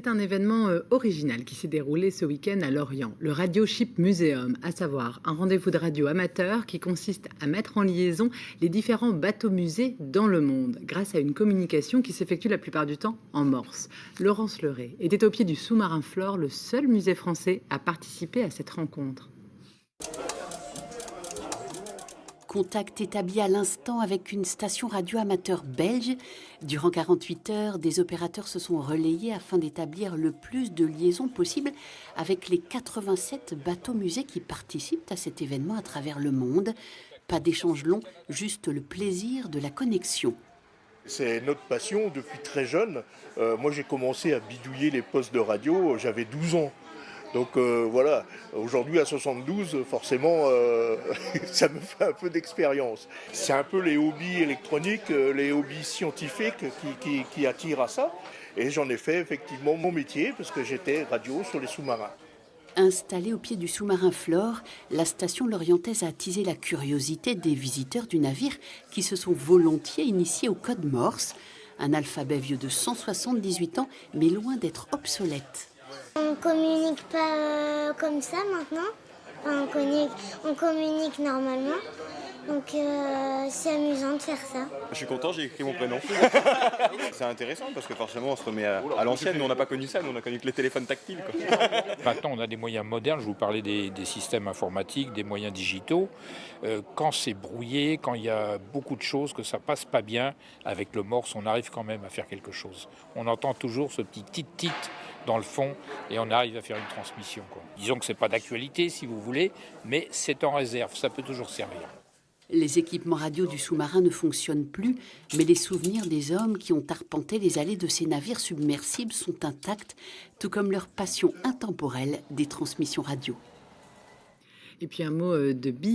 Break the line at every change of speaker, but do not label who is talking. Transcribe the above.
C'est un événement original qui s'est déroulé ce week-end à Lorient, le Radio Ship Museum, à savoir un rendez-vous de radio amateur qui consiste à mettre en liaison les différents bateaux-musées dans le monde, grâce à une communication qui s'effectue la plupart du temps en morse. Laurence Leray était au pied du sous-marin Flore, le seul musée français à participer à cette rencontre.
Contact établi à l'instant avec une station radio amateur belge. Durant 48 heures, des opérateurs se sont relayés afin d'établir le plus de liaisons possible avec les 87 bateaux-musées qui participent à cet événement à travers le monde. Pas d'échange long, juste le plaisir de la connexion.
C'est notre passion depuis très jeune. Moi, j'ai commencé à bidouiller les postes de radio, j'avais 12 ans. Donc voilà, aujourd'hui à 72, forcément, ça me fait un peu d'expérience. C'est un peu les hobbies électroniques, les hobbies scientifiques qui attirent à ça. Et j'en ai fait effectivement mon métier, parce que j'étais radio sur les sous-marins.
Installée au pied du sous-marin Flore, la station lorientaise a attisé la curiosité des visiteurs du navire qui se sont volontiers initiés au code Morse. Un alphabet vieux de 178 ans, mais loin d'être obsolète.
On communique pas comme ça maintenant. Enfin, on communique normalement. Donc c'est amusant de faire ça.
Je suis content, j'ai écrit mon prénom. C'est intéressant parce que forcément on se remet à l'ancienne, nous on n'a pas connu ça, nous on a connu que les téléphones tactiles, quoi.
Maintenant on a des moyens modernes, je vous parlais des systèmes informatiques, des moyens digitaux. Quand c'est brouillé, quand il y a beaucoup de choses, que ça passe pas bien, avec le morse on arrive quand même à faire quelque chose. On entend toujours ce petit tit-tit dans le fond et on arrive à faire une transmission, quoi. Disons que c'est pas d'actualité si vous voulez, mais c'est en réserve, ça peut toujours servir.
Les équipements radio du sous-marin ne fonctionnent plus, mais les souvenirs des hommes qui ont arpenté les allées de ces navires submersibles sont intacts, tout comme leur passion intemporelle des transmissions radio.
Et puis un mot de billets.